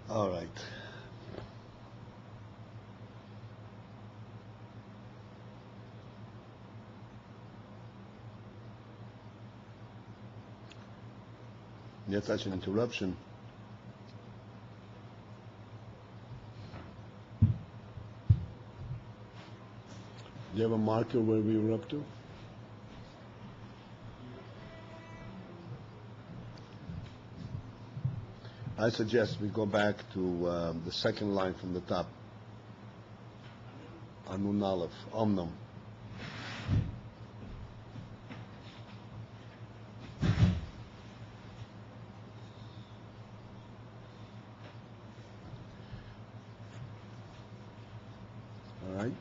All right. That's such an interruption. Do you have a marker where we were up to? I suggest we go back to the second line from the top. Anun Aleph, Omnom. All right.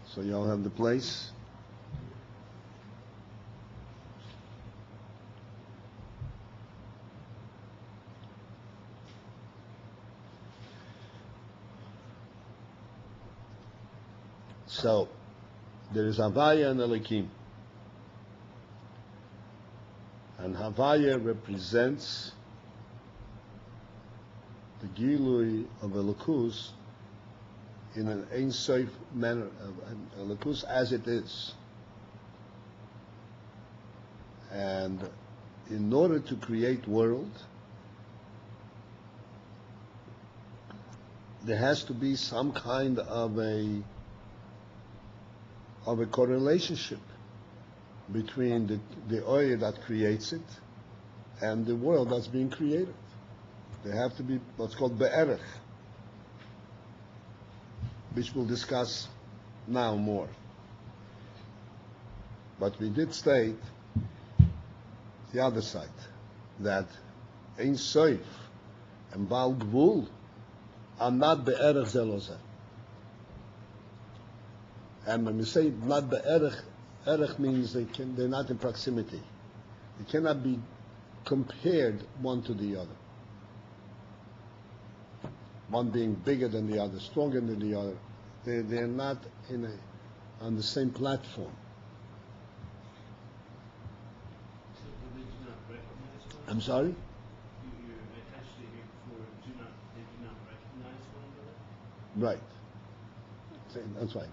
So you all have the place. So, there is Havaya and Elikim. And Havaya represents the Gilui of Elikus in an Ein Sof manner, Elikus as it is. And in order to create world, there has to be some kind of a correlationship between the oil that creates it and the world that's being created. There have to be what's called be'erech, which we'll discuss now more. But we did state the other side, that Ein Sof and Baal Gvul are not be'erech zelozeh. And when we say not be'erech, erech means they're not in proximity. They cannot be compared one to the other. One being bigger than the other, stronger than the other. They're not on the same platform. So they do not recognize one another? I'm sorry? You're attached to here before they do not recognize one another? Right. That's right.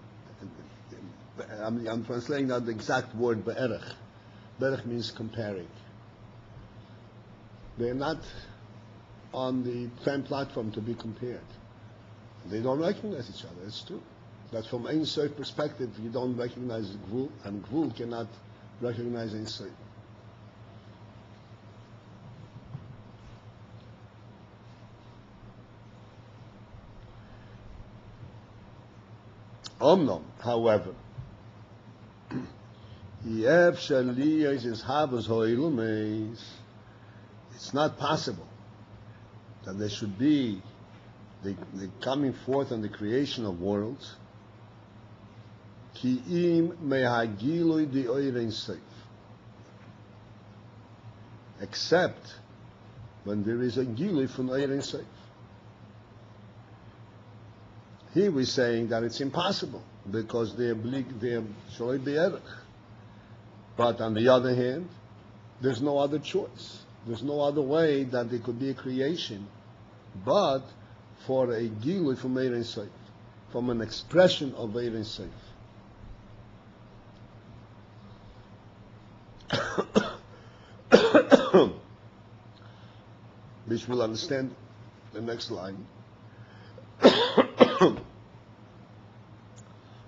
I'm translating out the exact word be'erech. Be'erech means comparing. They're not on the same platform to be compared. They don't recognize each other. It's true. But from Ein Sof perspective, you don't recognize Gvul, and Gvul cannot recognize Ein Sof. Omnom, however, it's not possible that there should be the coming forth and the creation of worlds except when there is a gilui from Oyer Ein Sof. Here we're saying that it's impossible because they're shaloi be'erech. But on the other hand, there's no other choice. There's no other way that there could be a creation but for a gilui from Oyer Ein Sof, from an expression of Oyer Ein Sof. Which we'll understand the next line.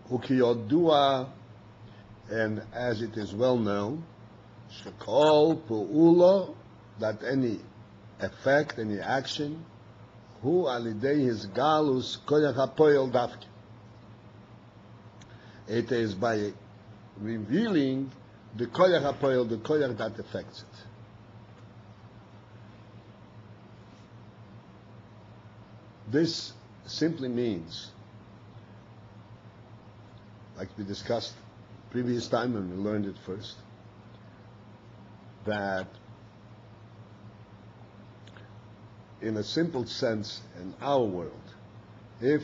Ukiyodua, and as it is well known, shekol pu'ula, that any effect, any action, hu alidei his galus koyach hapoel dafke. It is by revealing the koyach hapoel, the koyach that affects it. This simply means, like we discussed previous time when we learned it first, that in a simple sense in our world, if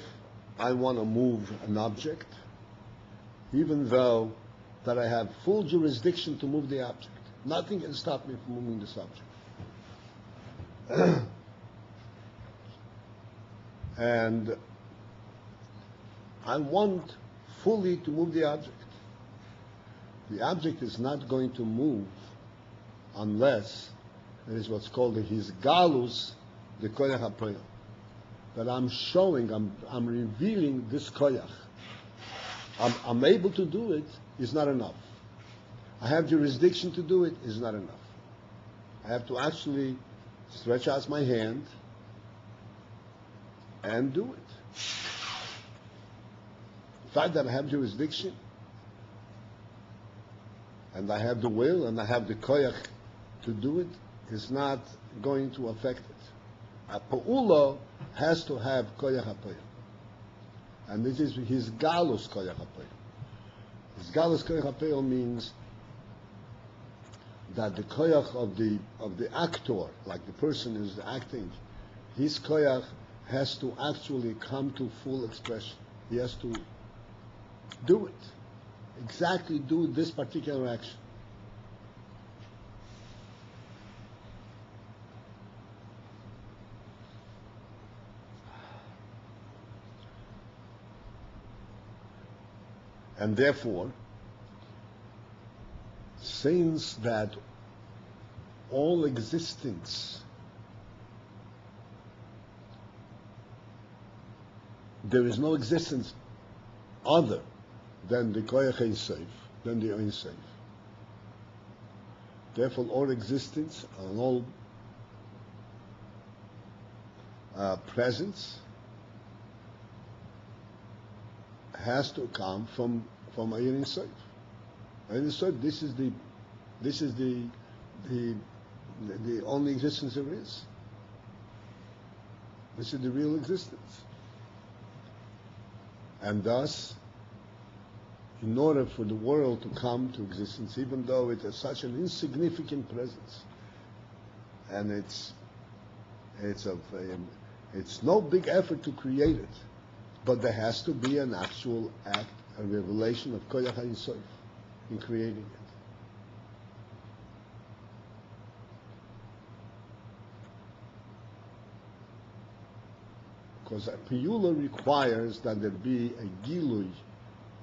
I want to move an object, even though that I have full jurisdiction to move the object, nothing can stop me from moving this object. And I want fully to move the object. The object is not going to move unless there is what's called the hisgalus, the koyach hapoel. That I'm showing, I'm revealing this koyach. I'm able to do it is not enough. I have jurisdiction to do it is not enough. I have to actually stretch out my hand and do it. The fact that I have jurisdiction and I have the will and I have the koyach to do it is not going to affect it. A pa'ula has to have koyach hapoel. And this is his galus koyach hapoel. His galus koyach hapoel means that the koyach of the actor, like the person who's acting, his koyach has to actually come to full expression. He has to do it. Exactly do this particular action. And therefore, since that all existence, there is no existence other than the koyach ein sof, than the ein sof. Therefore, all existence and all presence has to come from ein sof. Ein sof. This is the only existence there is. This is the real existence. And thus, in order for the world to come to existence, even though it has such an insignificant presence, and it's no big effort to create it, but there has to be an actual act, a revelation of koyach ein sof in creating it. Because a piyula requires that there be a gilui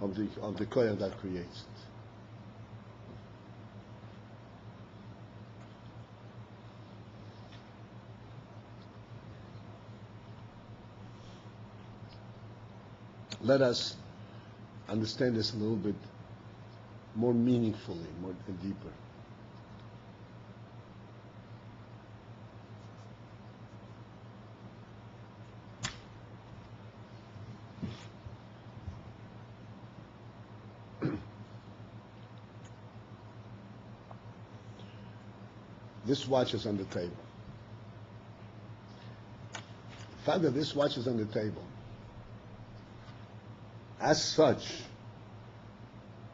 of the koyach that creates it. Let us understand this a little bit more meaningfully, more deeper. This watch is on the table. The fact that this watch is on the table, as such,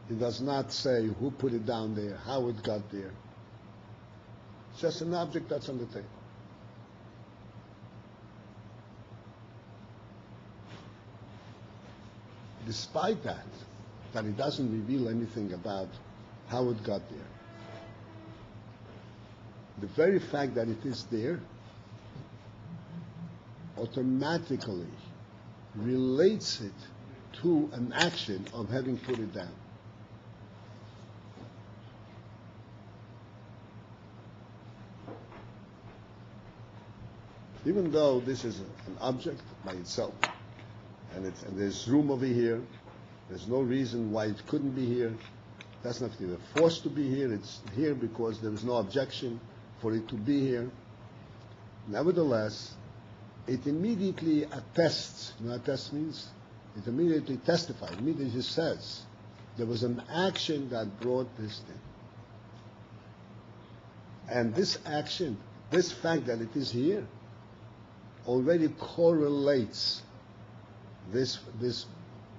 it does not say who put it down there, how it got there. It's just an object that's on the table. Despite that it doesn't reveal anything about how it got there. The very fact that it is there automatically relates it to an action of having put it down. Even though this is an object by itself, and there's room over here, there's no reason why it couldn't be here. That's not either forced to be here, it's here because there is no objection for it to be here. Nevertheless, it immediately attests. You know what attest means? It immediately testifies. It immediately says there was an action that brought this thing. And this action, this fact that it is here, already correlates this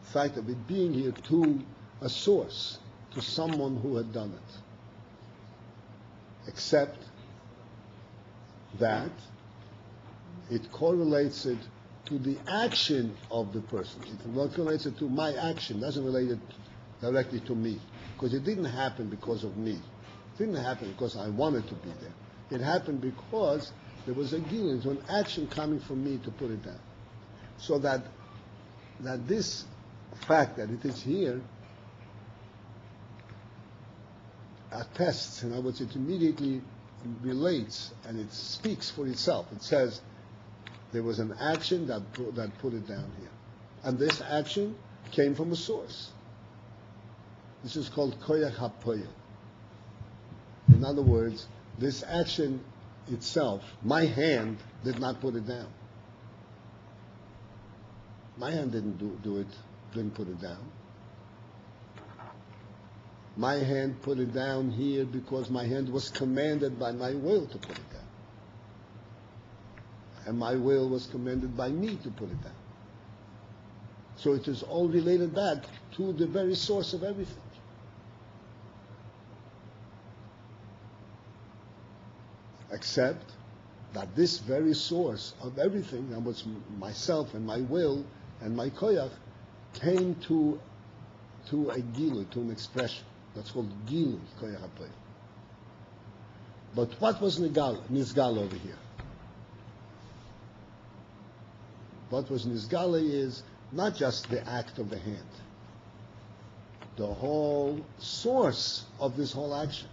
fact of it being here to a source, to someone who had done it. Except that it correlates it to the action of the person. It not correlates it to my action, doesn't relate it directly to me. Because it didn't happen because of me. It didn't happen because I wanted to be there. It happened because there was a gilui, an action coming from me to put it down. So that this fact that it is here attests, in other words, it immediately relates and it speaks for itself. It says there was an action that put it down here. And this action came from a source. This is called koyach hapoyel. In other words, this action itself, my hand did not put it down. My hand didn't do it, didn't put it down. My hand put it down here because my hand was commanded by my will to put it down. And my will was commanded by me to put it down. So it is all related back to the very source of everything. Except that this very source of everything, and what's myself and my will and my koyach, came to a gilu, to an expression. That's called gilu, koyach hapoyel. But what was nizgal over here? What was nizgal is not just the act of the hand, the whole source of this whole action.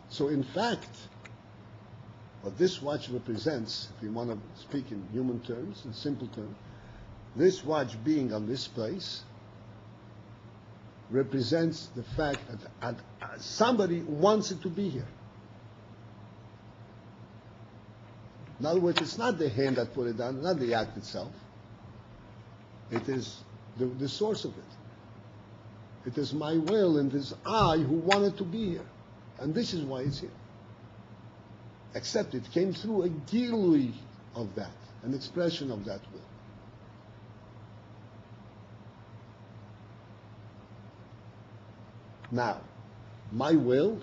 So in fact, what this watch represents, if you want to speak in human terms, in simple terms, this watch being on this place represents the fact that somebody wants it to be here. In other words, it's not the hand that put it down, not the act itself. It is the source of it. It is my will and it is I who wanted to be here. And this is why it's here. Except it came through a gilui of that, an expression of that will. Now, my will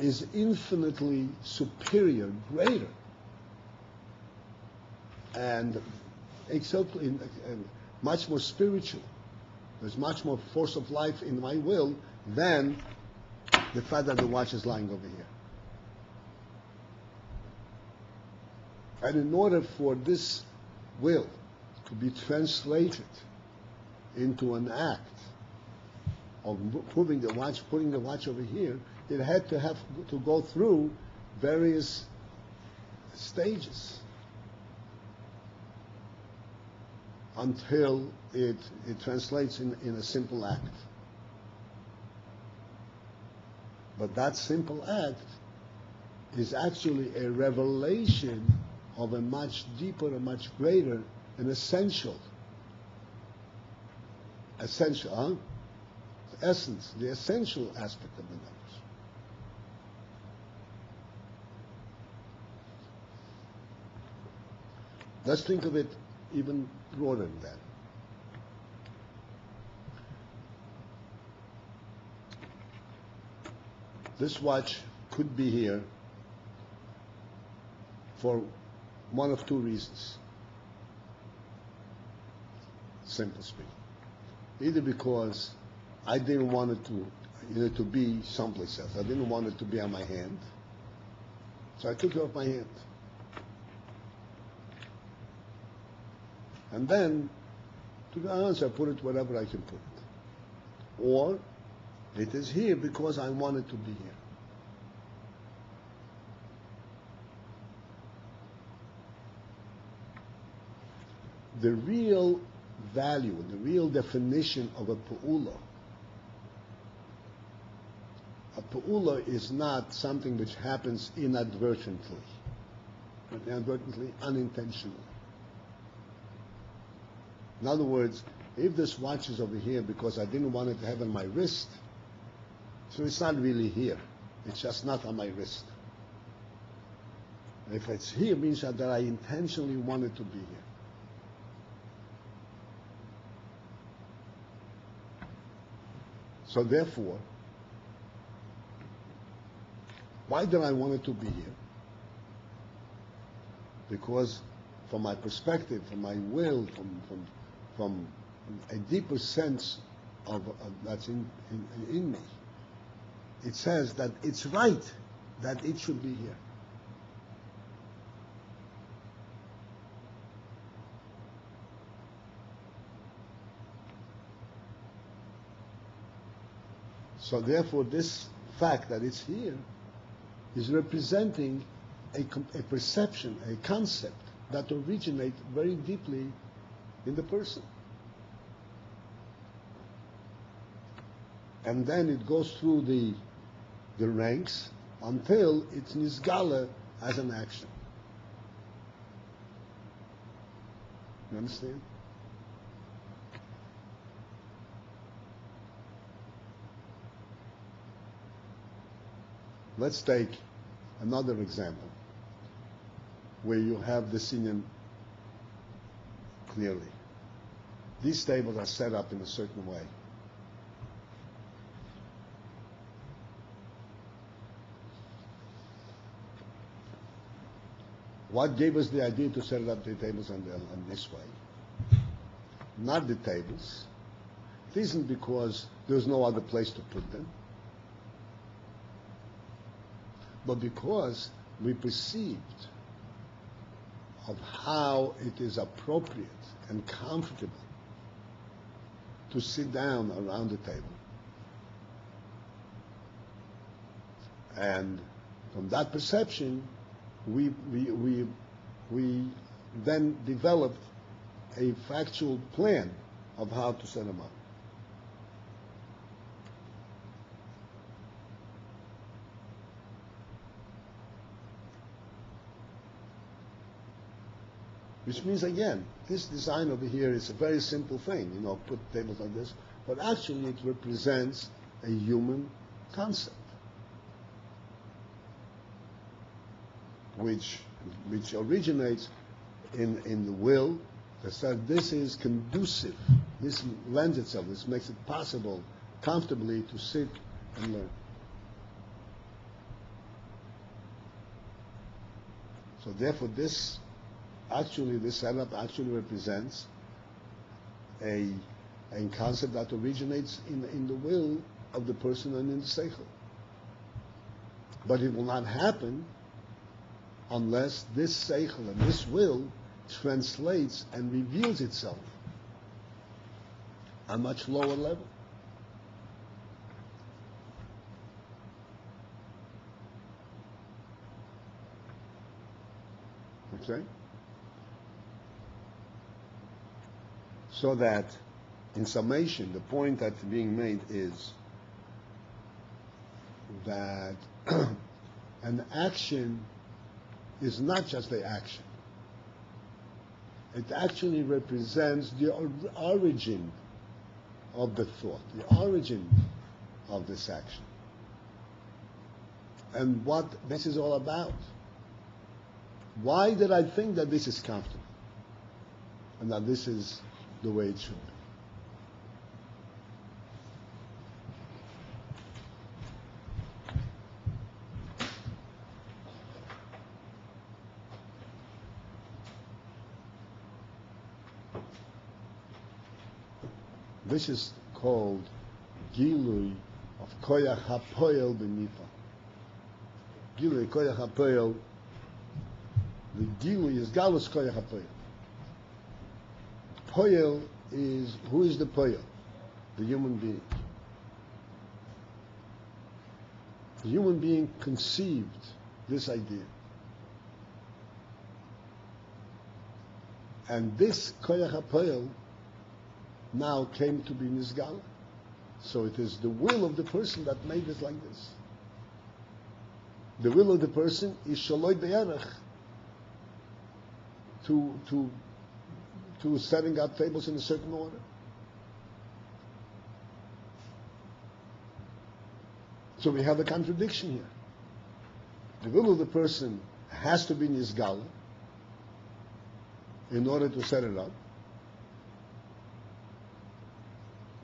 is infinitely superior, greater, and much more spiritual. There's much more force of life in my will than the fact that the watch is lying over here. And in order for this will to be translated into an act of moving the watch, putting the watch over here, it had to go through various stages until it translates in a simple act. But that simple act is actually a revelation of a much deeper, a much greater, an essential, the essence, the essential aspect of the numbers. Let's think of it even broader than that. This watch could be here for one of two reasons, simple speaking. Either because I didn't want it to be someplace else. I didn't want it to be on my hand, so I took it off my hand. And then, to be honest, I put it wherever I can put it. Or it is here because I want it to be here. The real value, the real definition of a pu'ula. A pu'ula is not something which happens inadvertently, unintentionally. In other words, if this watch is over here because I didn't want it to have on my wrist, so it's not really here. It's just not on my wrist. If it's here, it means that I intentionally want it to be here. So therefore, why did I want it to be here? Because from my perspective, from my will, from a deeper sense of that's in me, it says that it's right that it should be here. So therefore, this fact that it's here is representing a perception, a concept that originates very deeply in the person. And then it goes through the ranks until it's nisgala as an action. You understand? Let's take another example where you have the Sinyan clearly. These tables are set up in a certain way. What gave us the idea to set up the tables on this way? Not the tables. It isn't because there's no other place to put them, but because we perceived of how it is appropriate and comfortable to sit down around the table. And from that perception, we then developed a factual plan of how to set them up. Which means, again, this design over here is a very simple thing, put tables like this, but actually it represents a human concept, which originates in the will that says this is conducive, this lends itself, this makes it possible comfortably to sit and learn. So therefore this setup actually represents a concept that originates in the will of the person and in the seichel. But it will not happen unless this seichel and this will translates and reveals itself at a much lower level. Okay? So that, in summation, the point that's being made is that an action is not just the action. It actually represents the origin of the thought, the origin of this action, and what this is all about. Why did I think that this is comfortable and that this is the way it should be? This is called Gilui of Koyach HaPoel B'Nifa. Gilui Koyach HaPoel. The Gilui is Galus Koyach HaPoel. Poel is, who is the Poel? The human being. The human being conceived this idea. And this Koyach HaPoel now came to be Nizgal. So it is the will of the person that made it like this. The will of the person is Shaloi Be'erech to setting up tables in a certain order. So we have a contradiction here. The will of the person has to be Nizgal in order to set it up.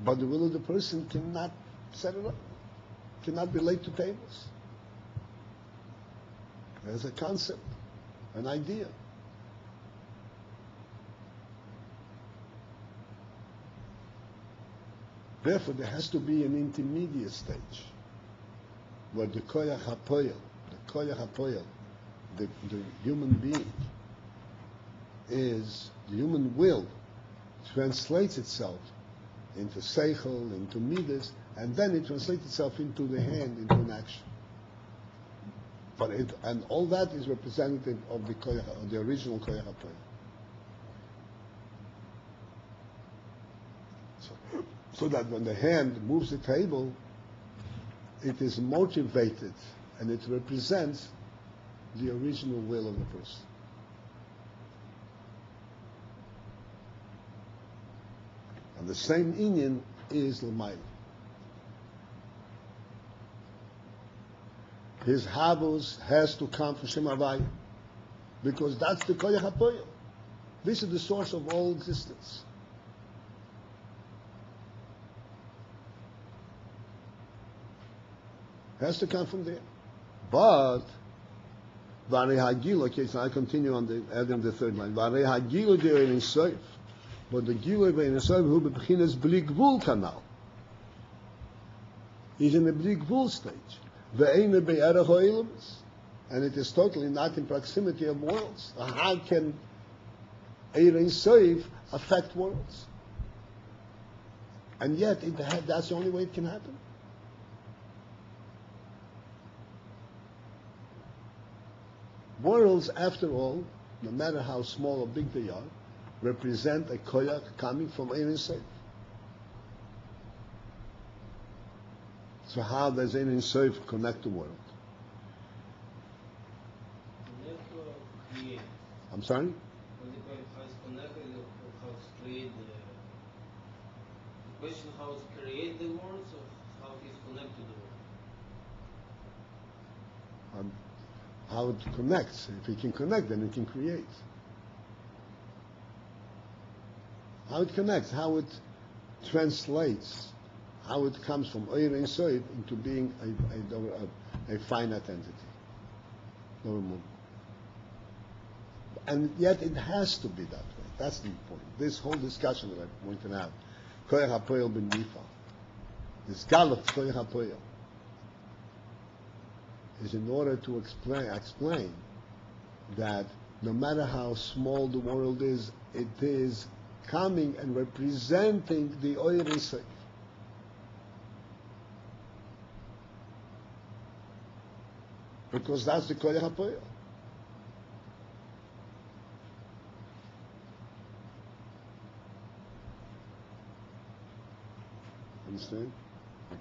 But the will of the person cannot set it up, cannot relate to tables. There's a concept, an idea. Therefore, there has to be an intermediate stage where the koyach hapoyel, the koyach hapoyel, the human being, is the human will translates itself into seichel, into midas, and then it translates itself into the hand, into an action. But and all that is representative of the koyach, of the original koyach hapoyel. So that when the hand moves the table, it is motivated and it represents the original will of the person. And the same inyan is l'mayla. His havos has to come from Shem Havaya, because that's the koyach hapoyel. This is the source of all existence. Has to come from there. But Varei Hagil, okay, so I continue on the adding the third line. Varei Hagil de Ein Sof. But the Gilui Ein Sof who bebechinas bli gvul kanal. He's in the bli gvul stage. Ve'ein be'erech ha'ilams. And it is totally not in proximity of worlds. How can Ein Sof affect worlds? And yet that's the only way it can happen. Worlds, after all, no matter how small or big they are, represent a koyach coming from Ein Sof. So how does Ein Sof connect the world? Connect or create? I'm sorry? Well, the point how it's connected or how it's created. The question how it's create the words or how it's connected to the world? How it connects. If it can connect, then it can create. How it connects, how it translates, how it comes from Ein Sof into being a finite entity. And yet it has to be that way. That's the point. This whole discussion that I pointed out, Koyach HaPoel ben Nifal, this Galuf Koyach HaPoel, is in order to explain that no matter how small the world is, it is coming and representing the Ein Sof. Because that's the Koyach HaPoel. Understand? Okay.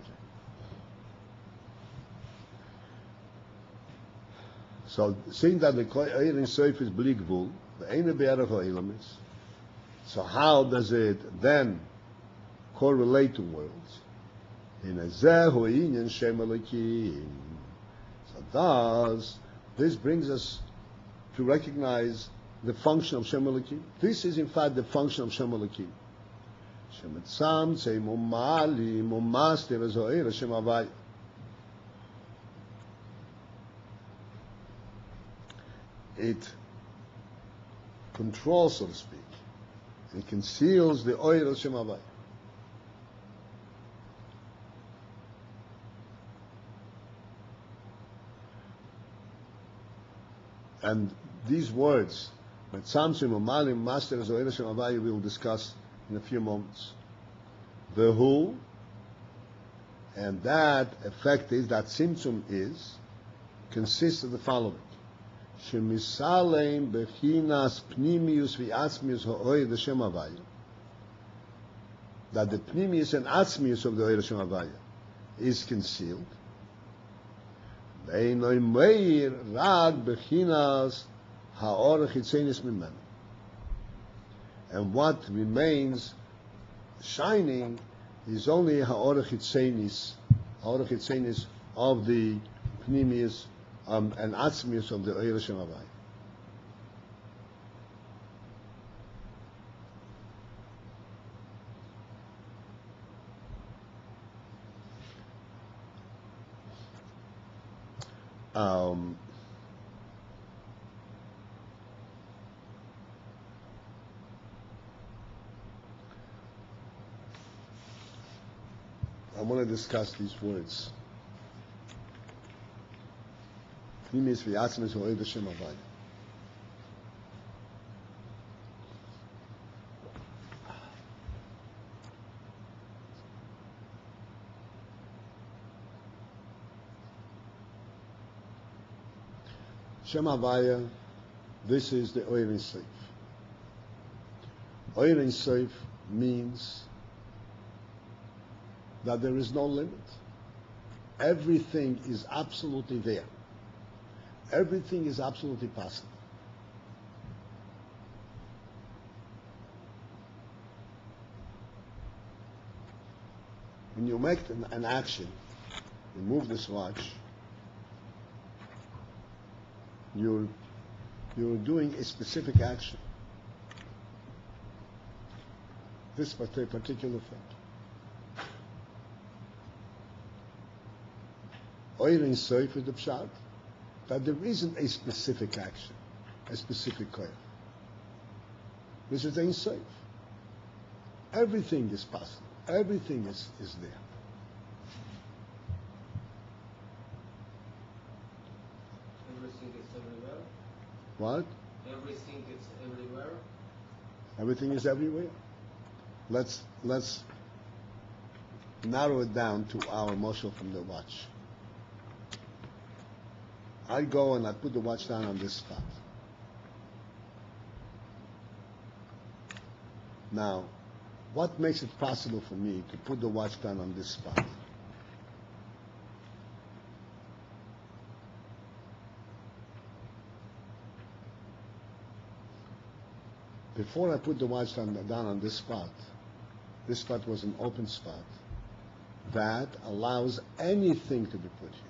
So, seeing that the Ein Sof is bli gvul, the Ein be'erech ha'ilamis, so how does it then correlate to worlds? In a zeh hu inyan Shem Elokim. So thus, this brings us to recognize the function of Shem Elokim. This is in fact the function of Shem Elokim. Shem etzam tzei mumali mumaster zo'er Shem Havaya. It controls, so to speak. It conceals the oil of Shem Havaya. And these words, Metzamsim Umalim Master Zoel Shem Havaya, we will discuss in a few moments. The who, and that effect is, that symptom is, consists of the following. Shemisalem bechinas pnimius v'atzmius ha'oy Shem Havaya. That the pnimius and atzmius of the oy Shem Havaya is concealed. Ve'enoy meir rag bechinas ha'or chitzenis mimenu. And what remains shining is only ha'or chitzenis of the pnimius and atzmius of the Oyer Shem Havaya. I want to discuss these words. Pnimis v'yatzmis v'oid Hashem Havaya. Shem Havaya, this is the Oir Ein Sof. Oir Ein Sof means that there is no limit. Everything is absolutely there. Everything is absolutely possible. When you make an action, you move this watch, you're doing a specific action. This particular thing. Oir Ein Sof is the pshat that there isn't a specific action, a specific koyach. This is Ein Sof. Everything is possible. Everything is there. Everything is everywhere. What? Everything is everywhere. Everything is everywhere. Let's narrow it down to our moshel from the watch. I go and I put the watch down on this spot. Now, what makes it possible for me to put the watch down on this spot? Before I put the watch down on this spot was an open spot that allows anything to be put here.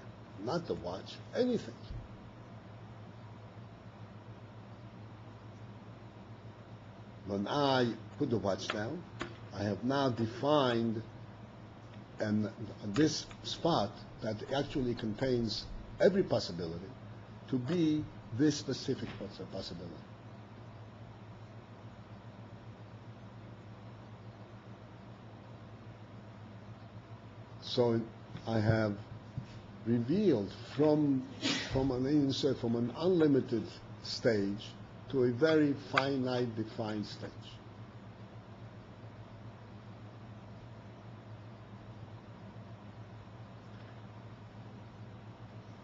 Not the watch, anything. When I put the watch down, I have now defined this spot that actually contains every possibility to be this specific possibility. So I have revealed from an unlimited stage to a very finite defined stage.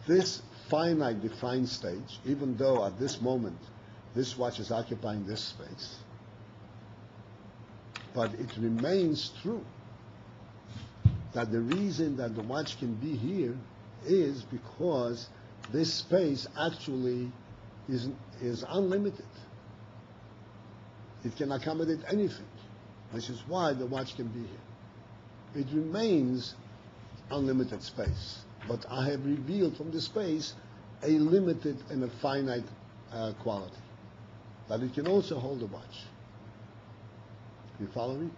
This finite defined stage, even though at this moment this watch is occupying this space, but it remains true that the reason that the watch can be here is because this space actually is unlimited. It can accommodate anything, which is why the watch can be here. It remains unlimited space, but I have revealed from the space a limited and a finite quality, that it can also hold a watch. You follow me?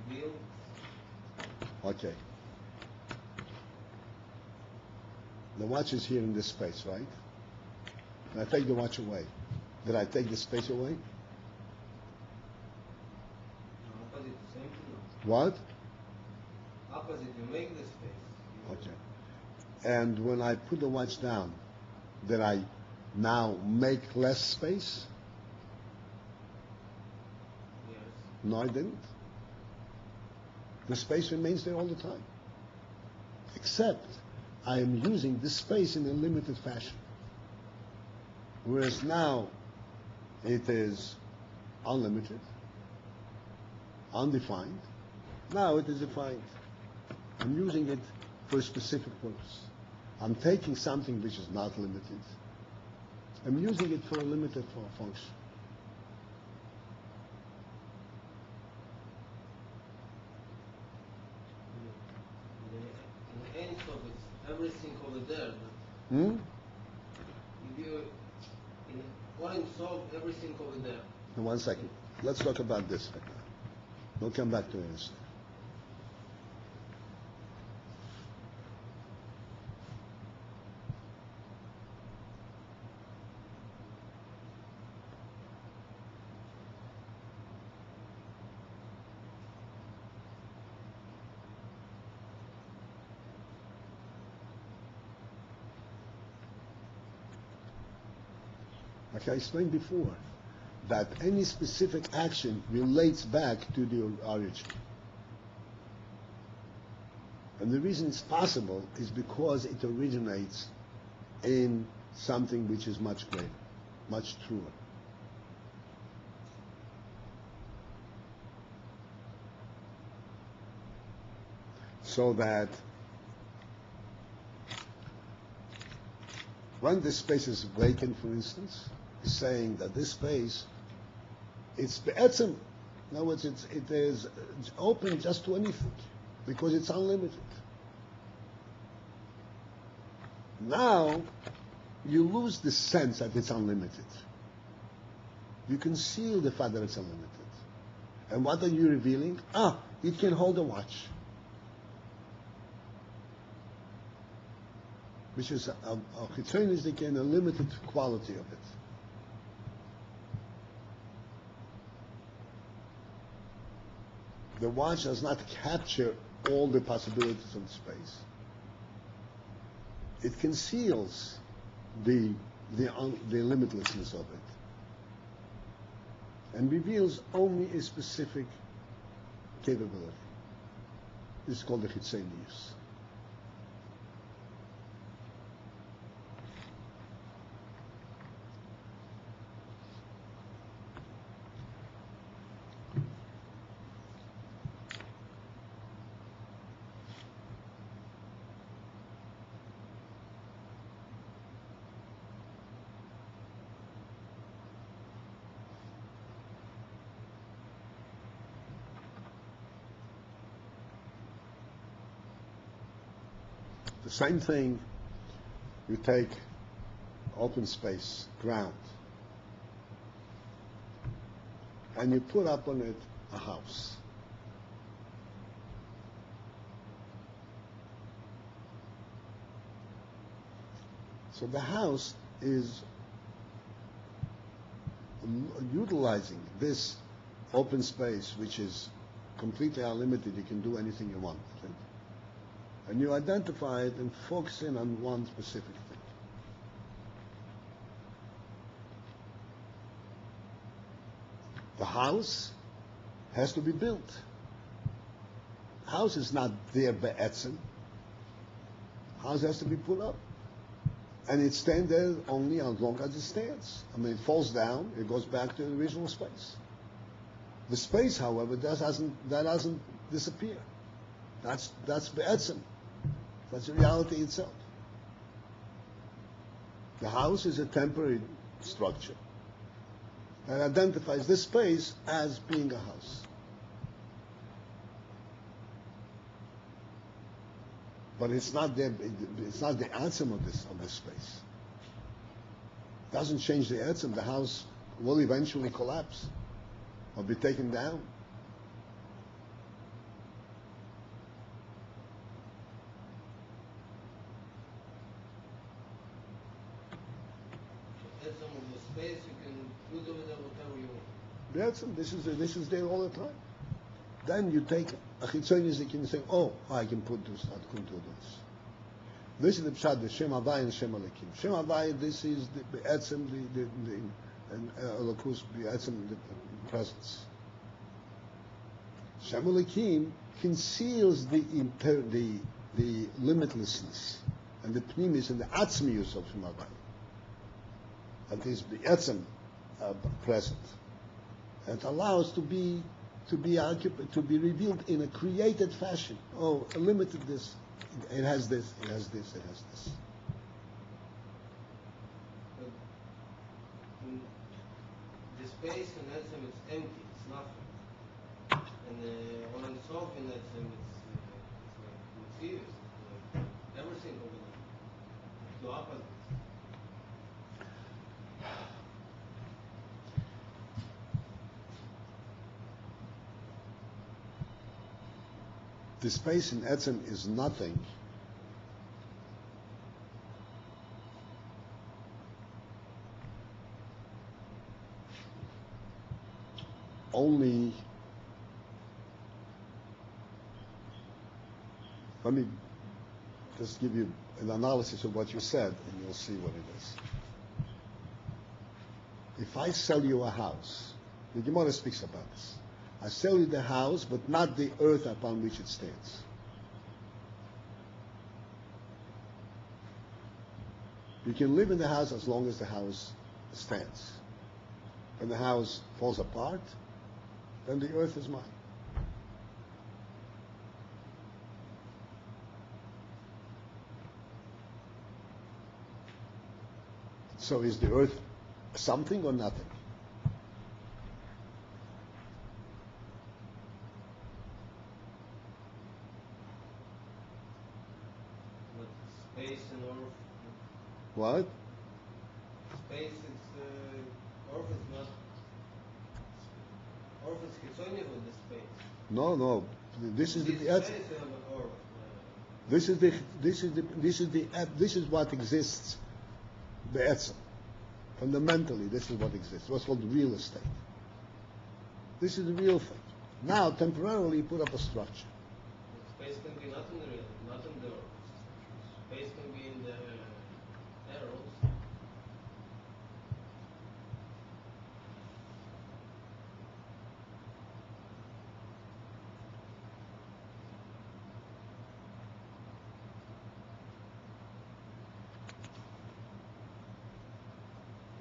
Reveal. Okay. The watch is here in this space, right? And I take the watch away. Did I take the space away? No, opposite, same thing. What? Opposite, you make the space. Okay. And when I put the watch down, did I now make less space? Yes. No, I didn't. The space remains there all the time. Except I am using this space in a limited fashion. Whereas now it is unlimited, undefined. Now it is defined. I'm using it for a specific purpose. I'm taking something which is not limited. I'm using it for a limited function. In the end of it, everything over there. Hmm? If you in one solve everything over there. Now, 1 second. Let's talk about this right now. We'll come back to it. like I explained before, that any specific action relates back to the origin. And the reason it's possible is because it originates in something which is much greater, much truer. So that when this space is vacant, for instance, is saying that this space, it's be'etzem. In other words, it is open just to anything, because it's unlimited. Now, you lose the sense that it's unlimited. You conceal the fact that it's unlimited. And what are you revealing? It can hold a watch. Which is a chitzonizik and a limited quality of it. The watch does not capture all the possibilities of space. It conceals the limitlessness of it and reveals only a specific capability. This is called the chitzonius. The same thing, you take open space, ground, and you put up on it a house. So the house is utilizing this open space, which is completely unlimited. You can do anything you want. Right? And you identify it and focus in on one specific thing. The house has to be built. The house is not there be'etzem. House has to be put up. And it stands there only as long as it stands. I mean, it falls down, it goes back to the original space. The space, however, that doesn't disappear. That's be'etzem. That's the reality itself. The house is a temporary structure that identifies this space as being a house. But it's not the atzem of this space. It doesn't change the atzem. The house will eventually collapse or be taken down. Atzem of the space, you can do with it whatever you want. The atzem, this is there all the time. Then you take a chitzonizik and you say, I can put this, I can do this. This is the pshat, the Shem Havai and Shem Alekim. Shem Havai, this is the etzem, and Elokus, the etzem, the presence. Shem Alekim conceals the limitlessness and the pnimis and the atzmius of Shem Havai. That is the etzem present. And it allows to be occupied, to be revealed in a created fashion. A limited this. It has this, it has this, it has this. But the space in Etzem is empty, it's nothing. And when I'm solving Etzem, it's like mysterious. Like everything over there. No opposite. The space in Etzem is nothing. Only, let me just give you an analysis of what you said, and you'll see what it is. If I sell you a house, the Gemara speaks about this. I sell you the house, but not the earth upon which it stands. You can live in the house as long as the house stands. When the house falls apart, then the earth is mine. So is the earth something or nothing? But space and earth, What? space is, earth is not, earth is Kitzonius with the space. No. This is the This space you have an earth. this is what exists. The etzem. Fundamentally, this is what exists. What's called real estate. This is the real thing. Now, temporarily, you put up a structure. Space can be not in the real, not in the earth. Space can be in the arrows.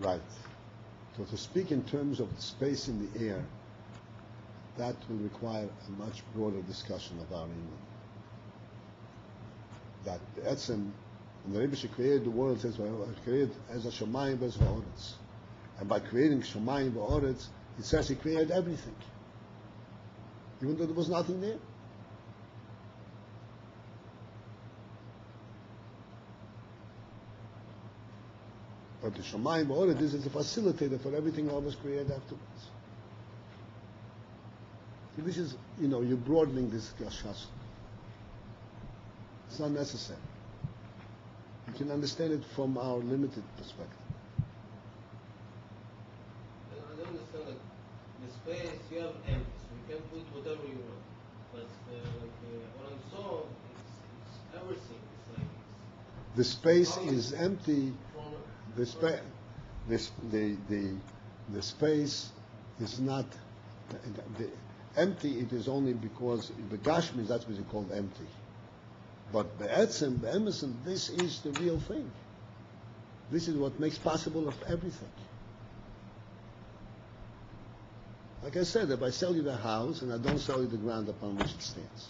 Right. So to speak in terms of space in the air, that will require a much broader discussion of our England. That the etzem, when the Rebbe created the world, says, well, created as a shamayim bez va'oretz. And by creating shamayim va'oretz, it says he created everything. Even though there was nothing there. But the shamayim va'oretz is a facilitator for everything that was created afterwards. So this is, you're broadening this discussion. It's not necessary. You can understand it from our limited perspective. I don't understand that the space you have empty, so you can put whatever you want. But what I'm saw, it's everything. It's like The space is empty. from The space is not empty. It is only because the Gashmi, that's what is called empty. But the Etzem, the Emerson, this is the real thing. This is what makes possible of everything. Like I said, if I sell you the house and I don't sell you the ground upon which it stands.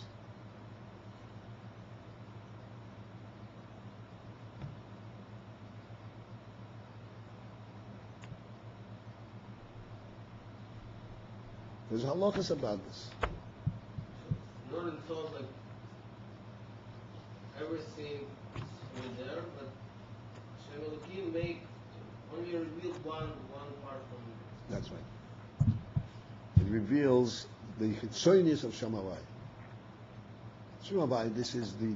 There's halachas about this. not in thought like everything is over there, but Shem Elohim make only reveal one part from it. That's right. It reveals the chitzonis of Shamavai. Shamavai, this is the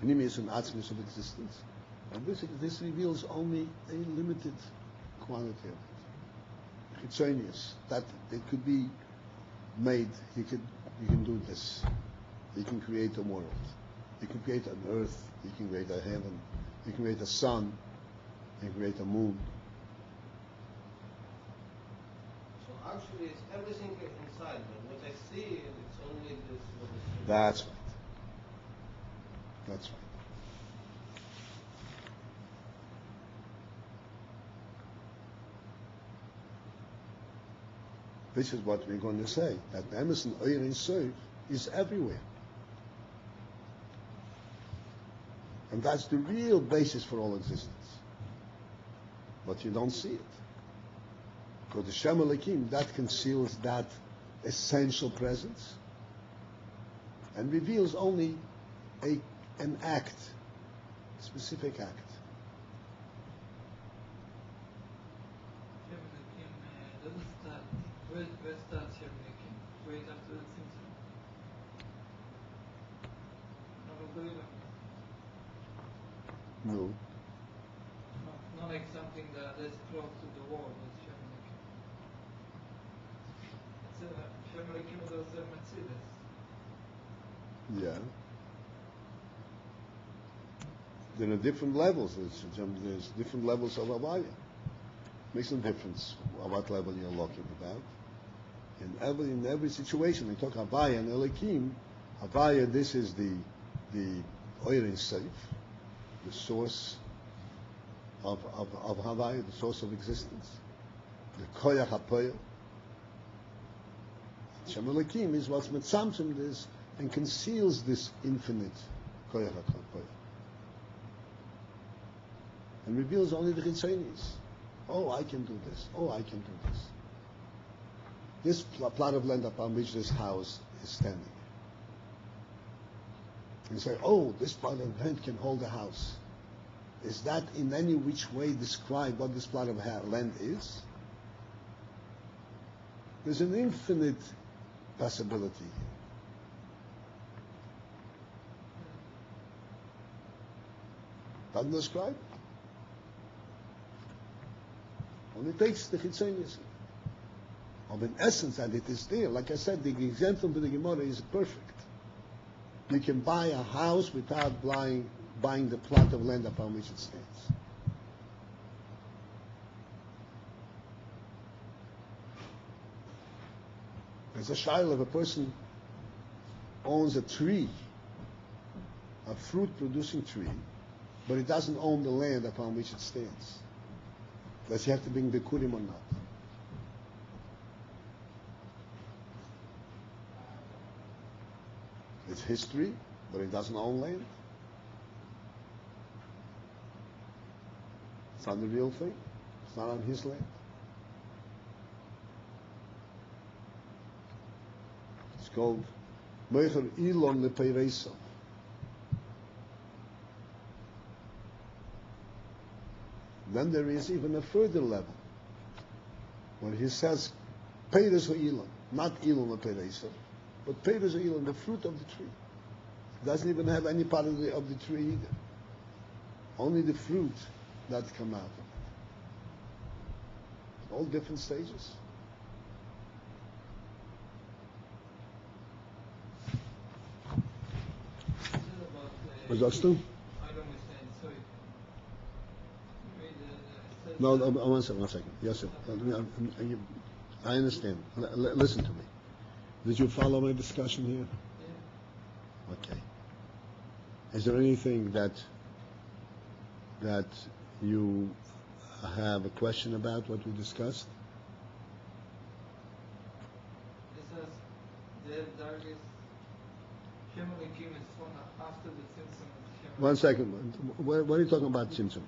pnimius and atzmis of existence. And this reveals only a limited quantity of it. Chitzonis, that it could be made, you can do this. You can create a world. You can create an earth. You can create a heaven. You can create a sun. You can create a moon. So actually it's everything inside, but what I see it's only this what is That's right. That's right. This is what we're going to say, that the Emerson Oyer Sof is everywhere. And that's the real basis for all existence. But you don't see it. Because the Shem Elohim, that conceals that essential presence and reveals only an act, a specific act. Doesn't start. Where starts Shem Elohim? Right after the Tzimtzum. No. Not like something that's close to the wall with Shem Elohim. Shem Elohim is also Mercedes. Yeah. There are different levels. There's different levels of Avaya. Makes no difference what level you're looking about. In every situation, we talk Havaya and Elikim. Havaya, this is the Oirin Seif, the source of Havaya, the source of existence. The Koyach HaPoyel. Shem Elikim is what's mitzamtzim this and conceals this infinite Koyach HaPoyel. And reveals only the Chitzonis. Oh, I can do this. Oh, I can do this. This plot of land upon which this house is standing. And say, oh, this plot of land can hold a house. Is that in any which way describe what this plot of land is? There's an infinite possibility. Doesn't describe? Only takes the Chitzonis. Of in essence that it is there. Like I said, the example of the Gemara is perfect. You can buy a house without buying the plot of land upon which it stands. There's a child of a person owns a tree, a fruit-producing tree, but he doesn't own the land upon which it stands. Does he have to bring Bikurim or not? It's history, but he doesn't own land. It's not the real thing. It's not on his land. It's called Meicher Ilon Lepeireisa. Then there is even a further level, where he says, Peiris Ilon, not Ilon Lepeireisa, but Peiris Ilon, the fruit of the tree. It doesn't even have any part of the tree either. Only the fruit that come out of it. All different stages. Was that still? I don't understand, sorry. No, one second. Yes, sir. I understand. Listen to me. Did you follow my discussion here? Yeah. Okay. Is there anything that you have a question about what we discussed? It says the darkest Shem Elikim is from after the Tzimtzum of Shem. One second. What are you talking about, Tzimtzum?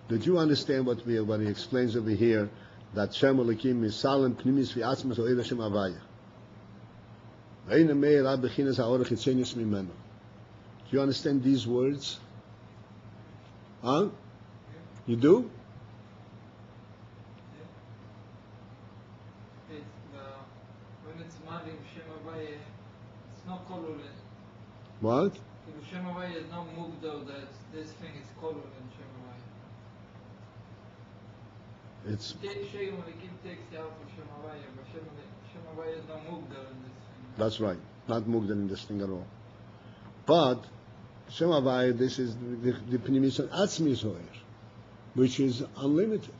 Did you understand what he explains over here? That Shem Elikim is Salam Pnimis V'Atzmas O'er Hashem Avaya. Ve'ina Meir Ad Bechinas Ha'orach Yitzenis Mimeno. Do you understand these words? Huh? You do? Yeah. When it's Madim Shem Avaya, it's not Kolul. What? Shem Avaya is not Mugdo that this thing is Kolul in Shem Avaya. It's Shem Elikim takes the out of Shem Avaya, but Shem Avaya is not Mugdo in this thing. That's right. Not Mugdan in this thing at all. But Shem Havaya, this is the Pnimis Atzmi Zohar, which is unlimited.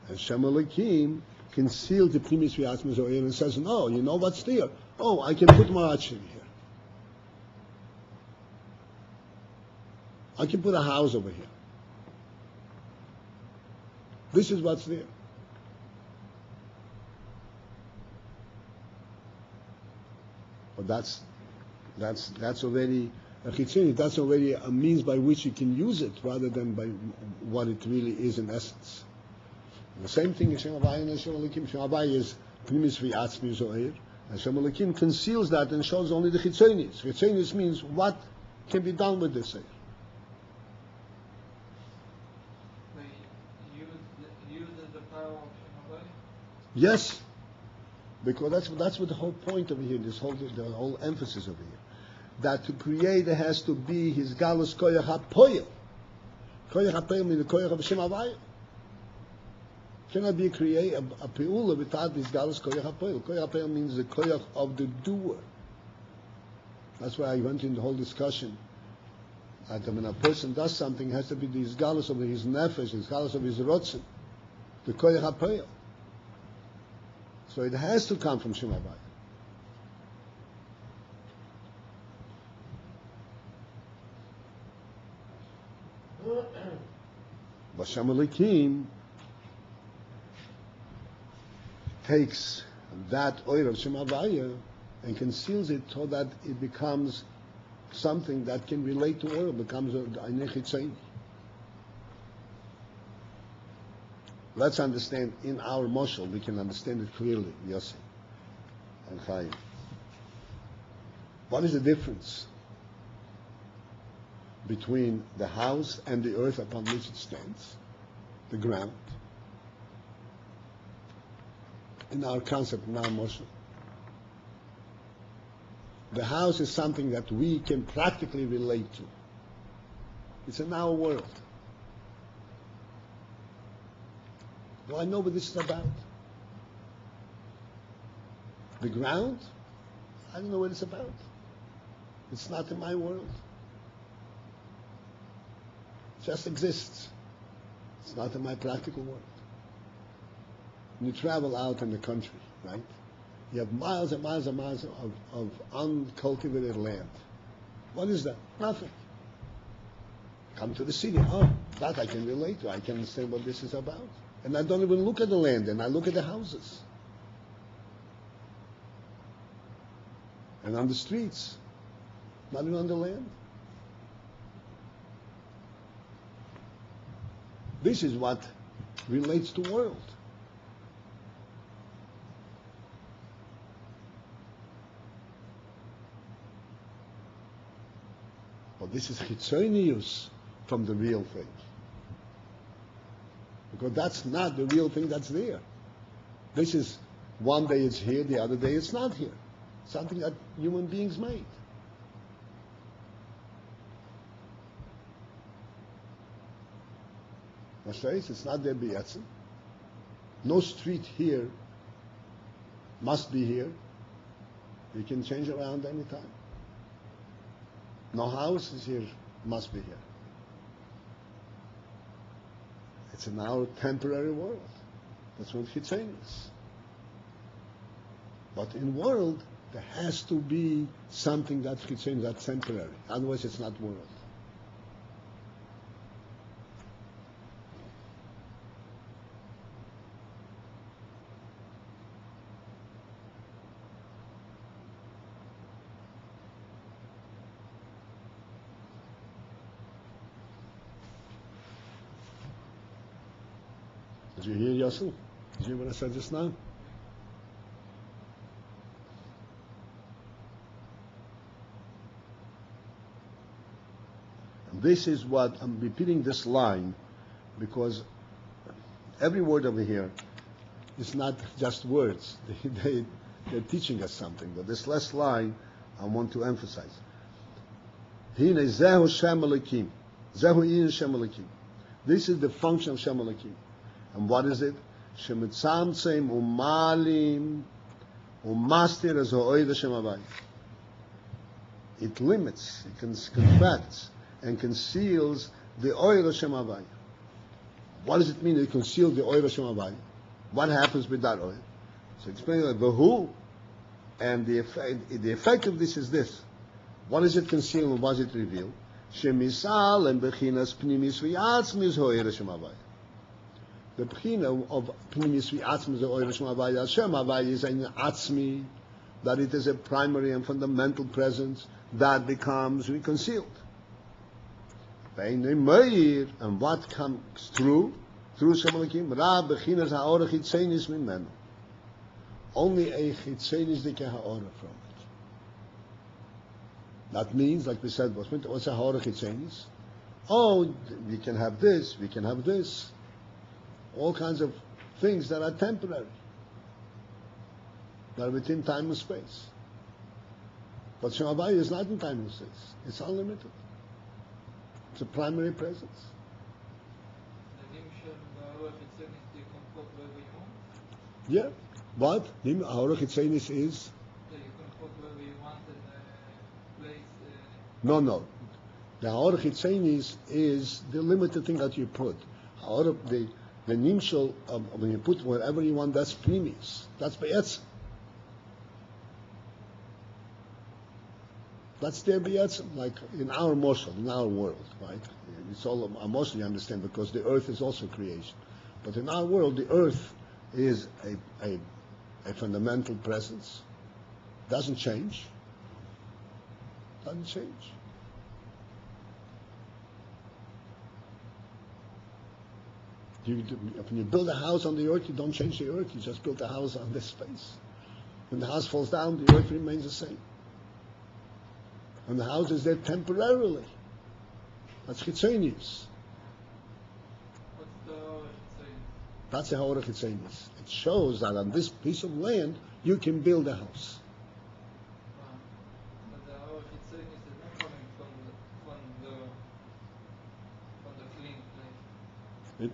And Shem Elikim concealed the Pnimis Atzmi Zohar and says, no, you know what's there? Oh, I can put Marachim here. I can put a house over here. This is what's there. But that's already a chitzoni. That's already a means by which you can use it, rather than by what it really is in essence. And the same thing is Shem Havaya and Shem Elikim. Shem Havaya is Pnimis V'Atzmi Zohar, and Shem Elikim conceals that and shows only the chitzonis. Chitzonis means what can be done with this. Uses the power of Shem Havaya? Yes, because that's what the whole point over here, the whole emphasis over here. That to create it has to be his galus koyach hapoyel. Koyach hapoyel means the koyach of Shem Havaya. Cannot be a peula without his galus koyach hapoyel. Koyach hapoyel means the koyach of the doer. That's why I went in the whole discussion That when a person does something, it has to be the izgalus of his nefesh, the izgalus of his rotzen, the koyach ha'poel. So it has to come from Shem Havaya. But Shem Elikim takes that oil of Shem Havaya and conceals it so that it becomes something that can relate to oil, becomes a nechitzaini. Let's understand in our moshel, we can understand it clearly, Yossi and Chaim. What is the difference between the house and the earth upon which it stands, the ground, in our concept, in our moshel? The house is something that we can practically relate to. It's in our world. Do I know what this is about? The ground? I don't know what it's about. It's not in my world. It just exists. It's not in my practical world. When you travel out in the country, right? You have miles and miles and miles of uncultivated land. What is that? Nothing. Come to the city. Oh, that I can relate to. I can understand what this is about. And I don't even look at the land, and I look at the houses. And on the streets. Not even on the land. This is what relates to world. But this is chitzonius from the real thing. Because that's not the real thing that's there. This is, one day it's here, the other day it's not here. Something that human beings made. It's not there b'yatzim. No street here must be here. You can change around any time. No house is here, must be here. It's in our temporary world. That's what Chitzain is. But in world, there has to be something that's Chitzain, that's temporary. Otherwise, it's not world. Did you hear Yosel? Did you hear what I said just now? And this is what I'm repeating this line because every word over here is not just words. They're teaching us something. But this last line I want to emphasize. Hine zehu Shem Elikim. Zehu in Shem Elikim. This is the function of Shem Elikim. And what is it? Shemitzamtzem umalim umastir as ha'oida Shem Havaya. It limits, it contracts, and conceals the oil of Shem Havaya. What does it mean to conceal the oil of Shem Havaya? What happens with that oil? So explain like the who, and the effect of this is this. What is it concealed and what does it reveal? Shemisal and bechinas pnimis v'yatzmis ha'oida Shem Havaya. The bechina of pnimis v'yatzmis ha'oida Shem Havaya. Shem Havaya is an atzmi, that it is a primary and fundamental presence that becomes concealed. And what comes through Shem Elikim? Ra bechinas ha'orah chitzenis mimenu. Only a chitzenis dike ha'orah from it. That means, like we said, what's a ha'orah chitzenis? Oh, we can have this, we can have this. All kinds of things that are temporary, that are within time and space. But Shem Havaya is not in time and space. It's unlimited. It's a primary presence. Yeah. What? Ha'orah chitzenis is? You can put wherever you want in a place. No. The Haor Chitzenis is the limited thing that you put. Haor, the nimshal, when you put whatever you want, that's Pnimis. That's Be'etzim. That's their Be'etzim, like in our moshel, in our world, right? It's all a moshel, you understand, because the earth is also creation. But in our world, the earth is a fundamental presence. Doesn't change. Doesn't change. When you build a house on the earth, you don't change the earth. You just build a house on this space. When the house falls down, the earth remains the same. And the house is there temporarily. That's Chitzonius. What's the Chitzonius? That's the Haor Chitzonius. It shows that on this piece of land, you can build a house. But the Haor Chitzonius is not coming from the clean place.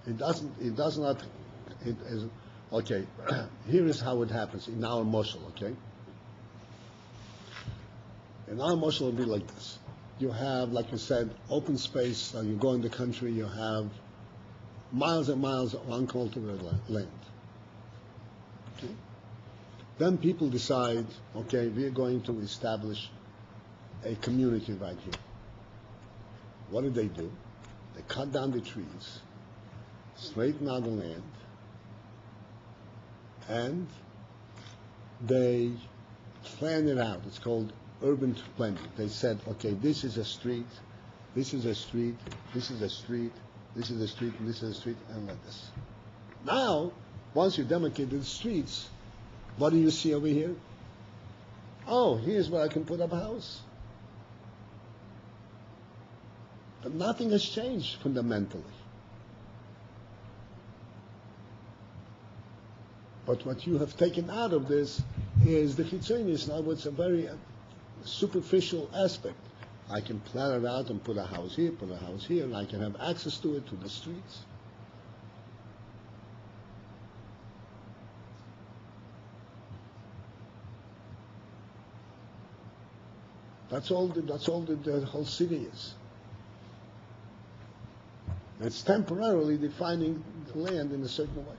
It does not, it is, okay, here is how it happens in our moshel, okay? In our moshel, it will be like this. You have, like you said, open space, you go in the country, you have miles and miles of uncultivated land. Okay? Then people decide, okay, we're going to establish a community right here. What do? They cut down the trees, straighten out the land, and they plan it out. It's called urban planning. They said, okay, this is a street, this is a street, this is a street, this is a street, and this is a street, and like this. Now, once you demarcated the streets, what do you see over here? Oh, here's where I can put up a house. But nothing has changed fundamentally. But what you have taken out of this is the chitzonius. Now it's a very superficial aspect. I can plan it out and put a house here, and I can have access to it, to the streets. That's all the whole city is. It's temporarily defining the land in a certain way.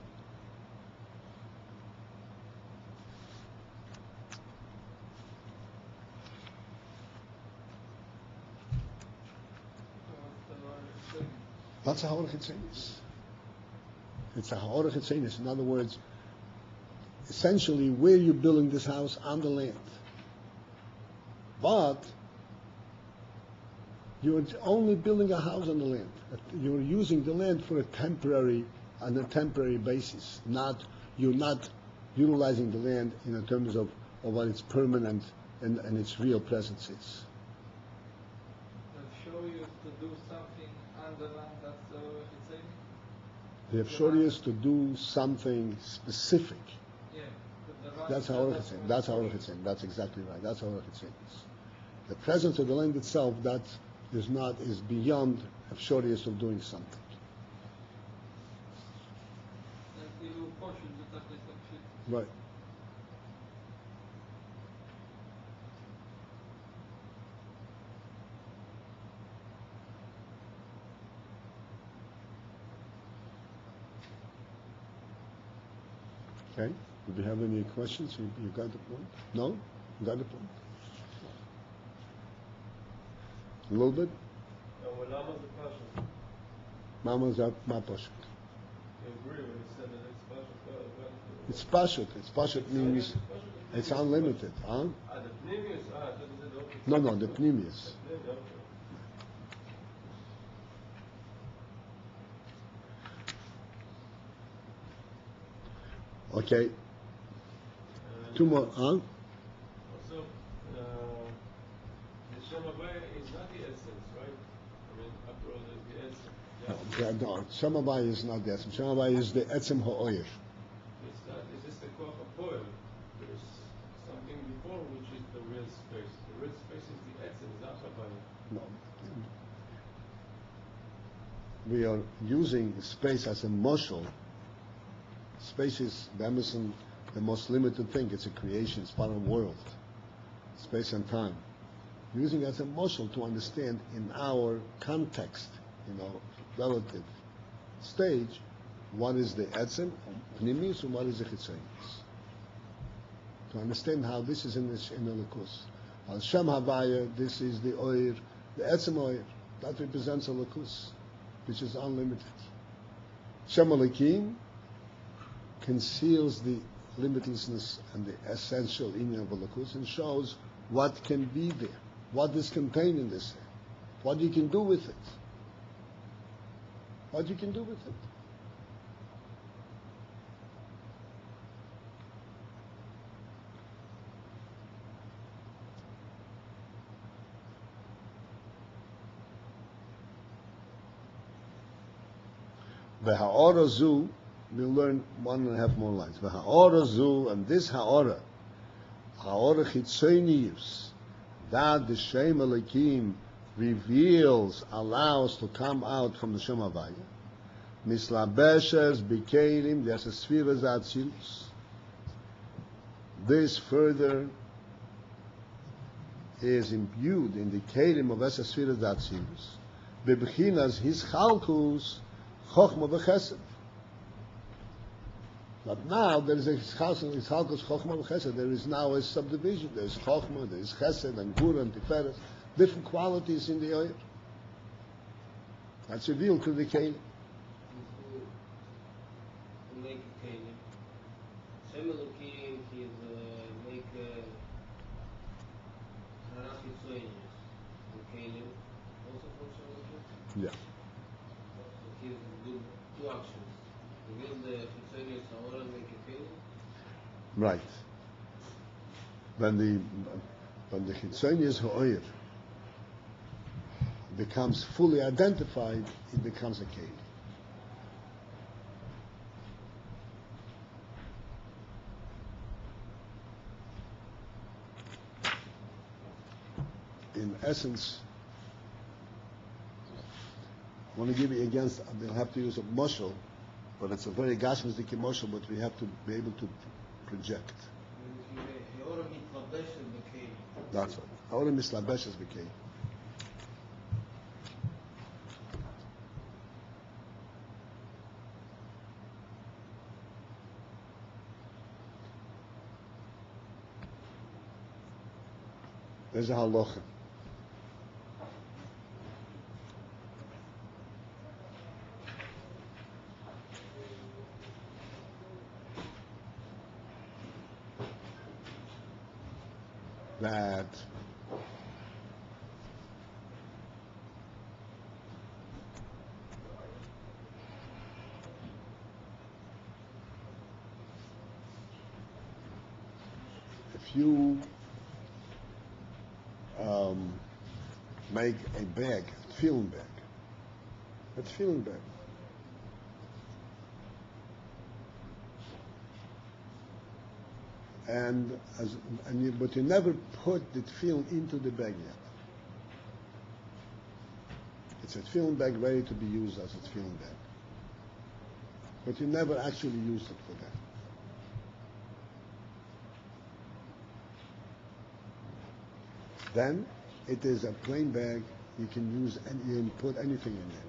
That's a Haor Chitzonius. It's a Haor Chitzonius. In other words, essentially, where you're building this house on the land. But you're only building a house on the land. You're using the land for on a temporary basis. You're not utilizing the land in terms of what its permanent and its real presence is. They show you to do something on the land, that's the Chitzonius? They have shown us to do something specific. Yeah. That's Haor Chitzonius. That's Haor Chitzonius. That's exactly right. That's Haor Chitzonius. The presence of the land itself, that is beyond Afshorius of doing something. Right. Okay. Do you have any questions? You got the point? No? You got the point? A little bit? Mama's up, ma pashut. You agree when you said that it's pashut? It's pashut means it's unlimited, huh? The pneumius, No, the pneumius. Okay. Two more, huh? Also, the Shem Havaya is not the essence, right? I mean, after all, there's the essence. No, Shem Havaya is not the essence. Shem Havaya is the etzem ha'oyer. It's not, it's just the koch ha'poel. There's something before which is the real space. The real space is the essence, not Havaya. No. We are using space as a moshel. Space is, the Emerson, the most limited thing. It's a creation. It's part of the world. Space and time. using as a moshel to understand in our context, relative stage, what is the etzem, pnimis, and what is the chitzonius. To understand how this is in the Likus. Al Shem Havaya, this is the oir, the etzem oir, that represents a Likus, which is unlimited. Shem Elikim conceals the limitlessness and the essential inyan of a Likus and shows what can be there, what is contained in this, what you can do with it. What you can do with it. The ha'ora zu, we'll learn 1.5 more lines. The ha'ora zu, and this ha'ora chitzonius, that the Shem Elikim reveals, allows to come out from the Shem Havaya, mislabeshes bikelim, there's a sphere zatzilus. This further is imbued in the kelim of esa sphere zatzilus, bebechinas his chalkus, chochma v'chesed. But now there is a chalkus chochma v'chesed. There is now a subdivision. There is chochma, there is chesed, and gura, and tiferes. Different qualities in the oil. That's revealed to the kelim. To make a kelim. Shem Elokim is make harach yitzonius. The kelim also from Shem Elokim. Yeah. So he do two actions. Reveal the yitzonius ha'ora and make a kelim. Right. When the chitzonius ha'oyer becomes fully identified, it becomes a kelim. In essence, I want to give you against, I'll have to use a mushal, but it's a very gashmistic mushal, but we have to be able to project. Ha'ora mitlabeshes b'kelim. That's right. Ha'ora mislabeshes b'kelim. There's a halacha. That if you make a bag, a tefillin bag, but you never put the tefillin into the bag yet. It's a tefillin bag ready to be used as a tefillin bag, but you never actually used it for that. Then it is a plain bag. You can use and you can put anything in there.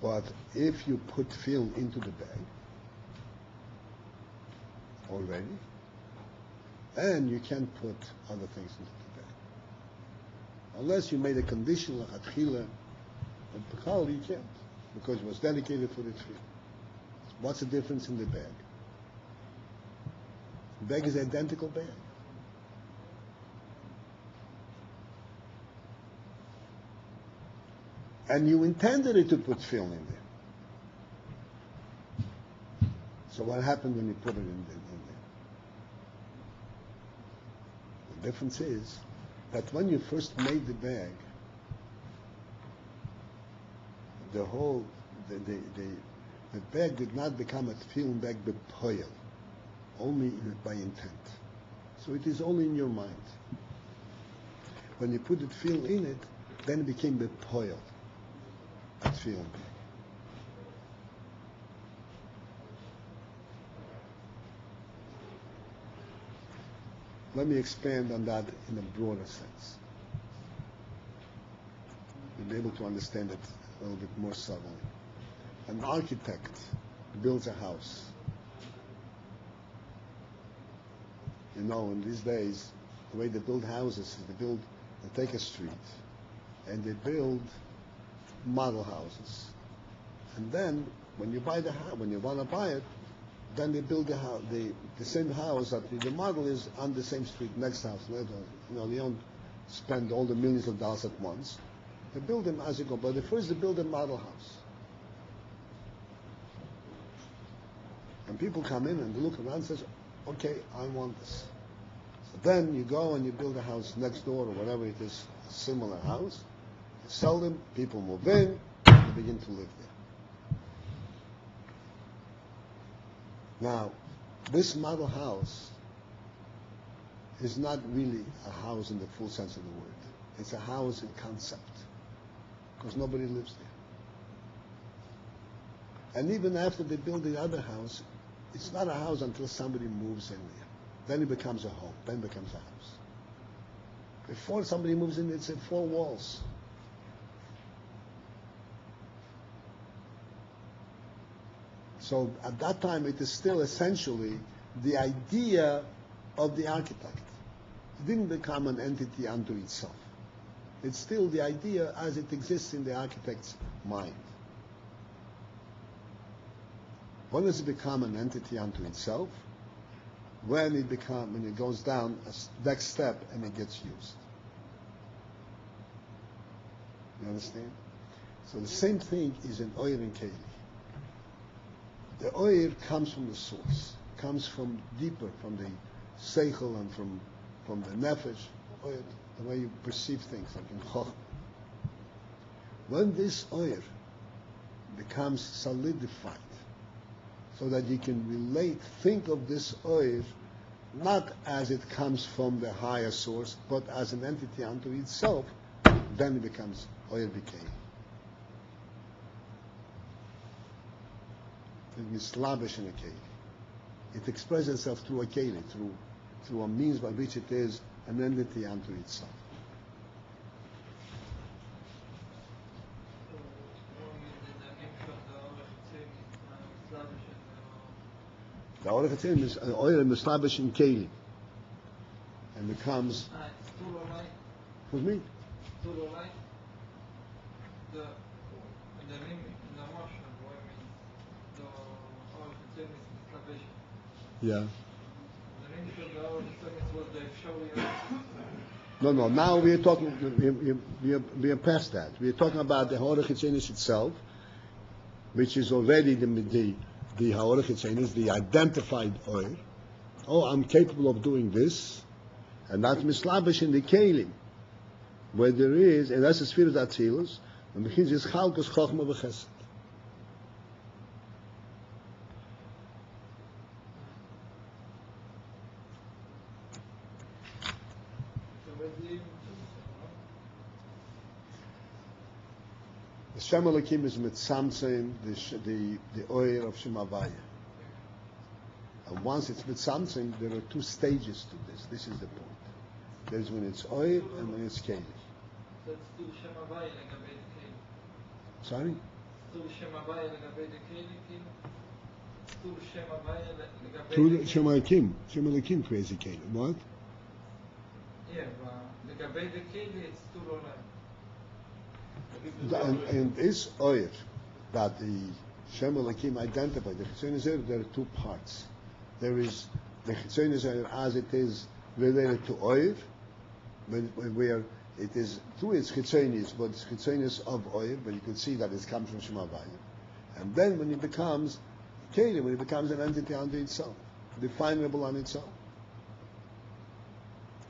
But if you put film into the bag already, then you can't put other things into the bag. Unless you made a condition like atchila, but B'chal you can't, because it was dedicated for the tree. What's the difference in the bag? The bag is identical bag. And you intended it to put film in there. So what happened when you put it in there? The difference is that when you first made the bag, the bag did not become a film bag b'poil, only by intent. So it is only in your mind. When you put the film in it, then it became b'poil, a film bag. Let me expand on that in a broader sense. You'll be able to understand it a little bit more subtly. An architect builds a house. You know, in these days, the way they build houses is they take a street and they build model houses. And then, when you buy when you want to buy it, then they build the same house that the model is on the same street, next house. You know, they don't spend all the millions of dollars at once. They build them as you go. But first they build a model house. And people come in and they look around and says, okay, I want this. So then you go and you build a house next door or whatever it is, a similar house. You sell them, people move in, they begin to live there. Now, this model house is not really a house in the full sense of the word. It's a house in concept, because nobody lives there. And even after they build the other house, it's not a house until somebody moves in there. Then it becomes a home, then it becomes a house. Before somebody moves in, it's in 4 walls. So at that time, it is still essentially the idea of the architect. It didn't become an entity unto itself. It's still the idea as it exists in the architect's mind. When does it become an entity unto itself? When it goes down a next step and it gets used. You understand? So the same thing is in Oyer and Keli. The Oyer comes from the source, comes from deeper, from the Seichel and from the Nefesh, Oyer, the way you perceive things, like in Choch. When this Oyer becomes solidified, so that you can think of this Oyer not as it comes from the higher source, but as an entity unto itself, then it becomes Oyer B'Keli. It is lavish in a keli. It expresses itself through a keli, through a means by which it is an entity unto itself. The Orech HaTzeilim is an oil and lavish in keli, and becomes. With me? Yeah. No. Now we are talking. We are past that. We are talking about the Haorech Hitzenis itself, which is already the Haorech Hitzenis, the identified oil. Oh, I'm capable of doing this, and that's mislabish in the kelim, where there is, and that's the Sfirat Atzilus, and the begins is Chalkus Chochma v'Chesed. The Shem Elokim is mitzamtzim, the oil of Shem Havaya. And once it's mitzamtzim, there are 2 stages to this. This is the point. There's when it's oil and when it's keli. That's to Shem Havaya legabe the keli. Sorry? To Shem Havaya legabe the keli. To Shem Havaya legabe the To keli. Shem Elokim. Shem Elokim creates the keli. What? Yeah, but legabe the keli, it's to Rola. And this oil that the Shem Elokim identified, the Chitzonis Oyer, there are 2 parts. There is the Chitzonis Oyer as it is related to oil, where it is through its Chitzonis, but it's Chitzonis of oil, but you can see that it comes from Shem Havaya. And then when it becomes Keli, when it becomes an entity unto itself, definable on its own.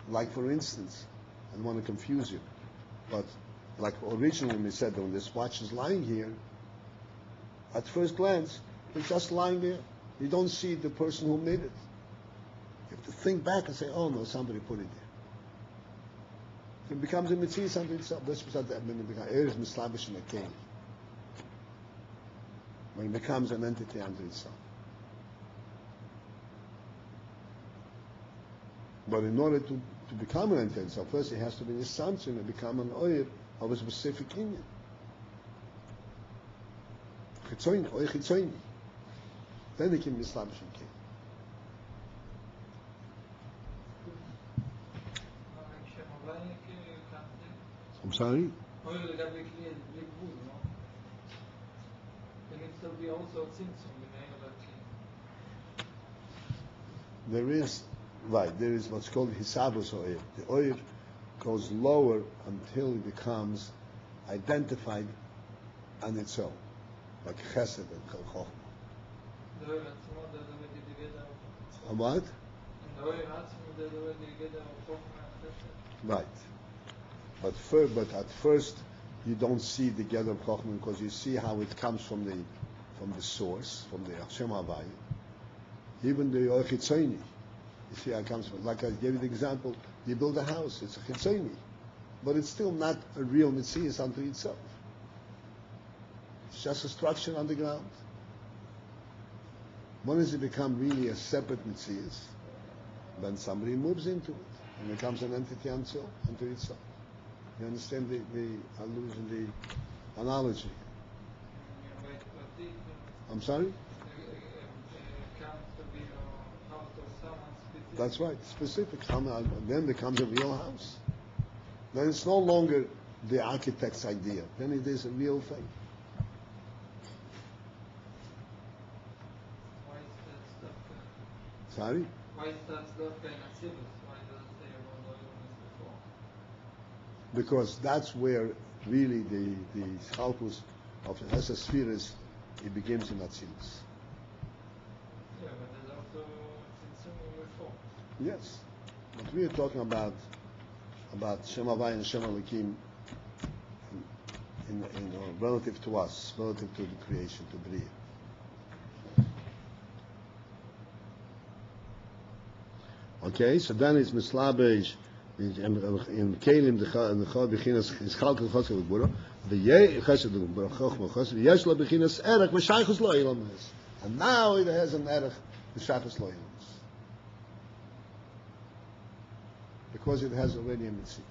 Like for instance, I don't want to confuse you, but like originally we said, when this watch is lying here, at first glance, it's just lying there. You don't see the person who made it. You have to think back and say, oh no, somebody put it there. It becomes a mitzvah unto itself. That's what when it becomes Eretz Mislavish in a keli. When it becomes an entity unto itself. But in order to become an Ein Sof, first it has to be an assumption and become an oir of a specific inyan. Chitzoyni, oir chitzoyni. Then it can be Islamic king. I'm sorry? Or you would have a clear big wood, no? Then it still be also a tzimtzum, the name of that king. There is what's called hisabus oir. The oir goes lower until it becomes identified on its own, like chesed and chochmah. The oil atzmo, there's already the gather of A what? And the oil atzmo, there's already the gather of chochmah and chesed. Right. But at first you don't see the gather of chochmah because you see how it comes from the source, from the Hashem Havai. Even the oir chitzoni. You see how it comes from. Like I gave you the example, you build a house, it's a chitzoni, but it's still not a real mitzvah unto itself. It's just a structure on the ground. When does it become really a separate mitzvah? When somebody moves into it and becomes an entity unto itself. You understand the allusion, the analogy? I'm sorry? That's right, specific. Then becomes a real house. Then it's no longer the architect's idea. Then it is a real thing. Why is that stuff? Sorry? Why is that stuff kind of civil? Why does it say about oil before? Because that's where really the chalkus of the Hesed Spheres, it begins in Atzilus. Yeah, but there's also tzimtzum before. Yes, but we are talking about Shem Havai and Shem Elikim in relative to us, relative to the creation, to Bria. Okay, so then it's Mislabej in Kelim the Chod Bechinas is Chalkel Chosel Gbura the Ye Chesed Gbura Chochma Chosel Yeshla Bechinas Erech V'Shaychus Lo Ilam is, and now it has an Erech V'Shaychus Lo Ilam. Because it has already a mitzvah.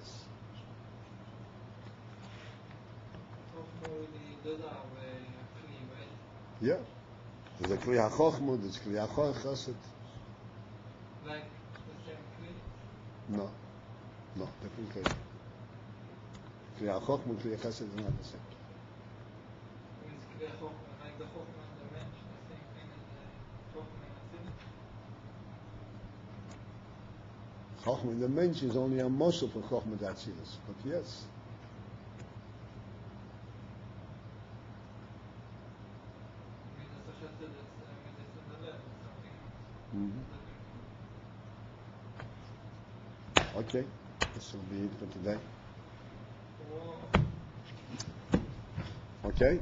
Yeah. There's a Kli HaChochma, there's Kli HaChesed. Like the same Kli? No, different Kli. Kli HaChochma and Kli HaChesed is not the same. Means Kli HaChochma, like the Chochma and the Mensch, the same thing as the Chochma and the Tziddik? Chochmah in the Mensch is only a mosel for Chochmah Datzilus, but yes. I mean, the Sasha said it's in the lab, it's something Okay, this will be it for today. else. Okay?